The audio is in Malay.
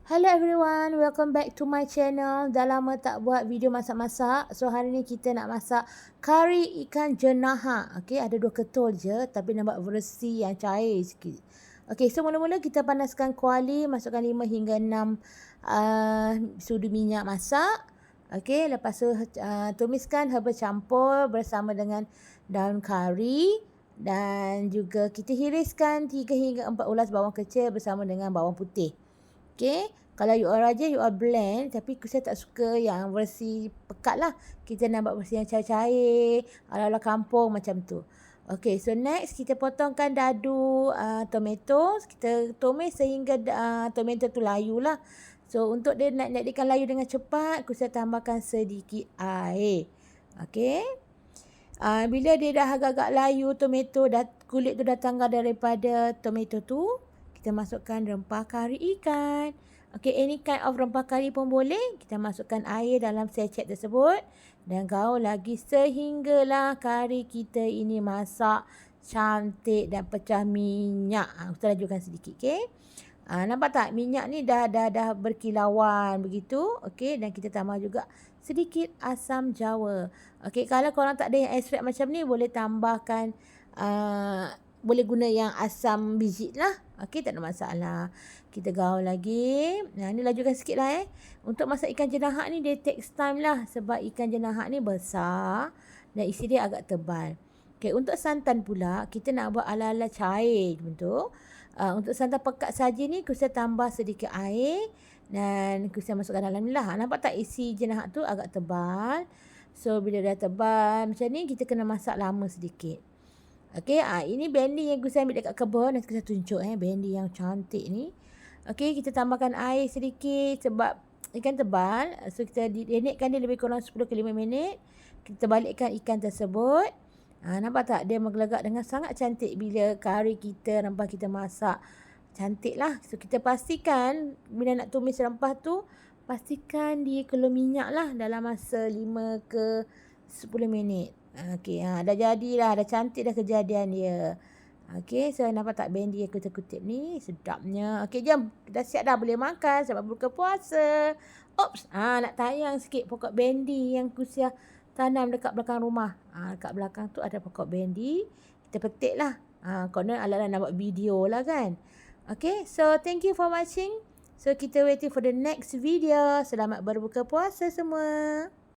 Hello everyone, welcome back to my channel. Dah lama tak buat video masak-masak. So hari ni kita nak masak kari ikan jenaha. Okey, ada 2 ketul je tapi nak buat versi yang cair sikit. Okey, so mula-mula kita panaskan kuali, masukkan 5 hingga 6 sudu minyak masak. Okey, lepas tu tumiskan herba campur bersama dengan daun kari dan juga kita hiriskan 3 hingga 4 ulas bawang kecil bersama dengan bawang putih. Okay. Kalau you all rajin, you all blend. Tapi saya tak suka yang versi pekat lah. Kita nak buat versi yang cair-cair. Ala-ala kampung macam tu. Okay. So next, kita potongkan dadu tomato. Kita tumis sehingga tomato tu layu lah. So untuk dia nak jadikan layu dengan cepat, saya tambahkan sedikit air. Okay. Bila dia dah agak-agak layu tomato, kulit tu dah tanggal daripada tomato tu, kita masukkan rempah kari ikan. Okey, any kind of rempah kari pun boleh. Kita masukkan air dalam sachet tersebut dan gaul lagi sehinggalah kari kita ini masak cantik dan pecah minyak. Ustaz lajukan sedikit, okey. Nampak tak minyak ni dah berkilauan begitu. Okey, dan kita tambah juga sedikit asam jawa. Okey, kalau korang tak ada yang ekstrak macam ni, boleh tambahkan boleh guna yang asam biji lah. Okey, tak ada masalah. Kita gaul lagi. Nah, ni lajukan sikit lah Untuk masak ikan jenaha ni, dia takes time lah. Sebab ikan jenaha ni besar dan isi dia agak tebal. Okey, untuk santan pula, kita nak buat ala-ala cair macam tu. Untuk santan pekat saja ni, saya tambah sedikit air. Dan saya masukkan dalam ni lah. Nampak tak isi jenaha tu agak tebal. So, bila dah tebal macam ni, kita kena masak lama sedikit. Okey, ini bendi yang saya ambil dekat kebun. Nanti saya tunjuk bendi yang cantik ni. Okey, kita tambahkan air sedikit sebab ikan tebal. So, kita renekkan dia lebih kurang 10 ke 5 minit. Kita balikkan ikan tersebut. Nampak tak? Dia menggelegak dengan sangat cantik bila kari kita, rempah kita masak. Cantik lah. So, kita pastikan bila nak tumis rempah tu, pastikan dia keluar minyak lah dalam masa 5 ke 10 minit. Okey, dah jadilah, dah cantik dah kejadian dia. Okey, so nampak tak bendi yang kutip-kutip ni? Sedapnya. Okey, jom. Dah siap dah boleh makan sebab berbuka puasa. Oops, nak tayang sikit pokok bendi yang saya tanam dekat belakang rumah. Dekat belakang tu ada pokok bendi. Kita petik lah. Konon ala-ala nak buat video lah kan. Okey, so thank you for watching. So kita waiting for the next video. Selamat berbuka puasa semua.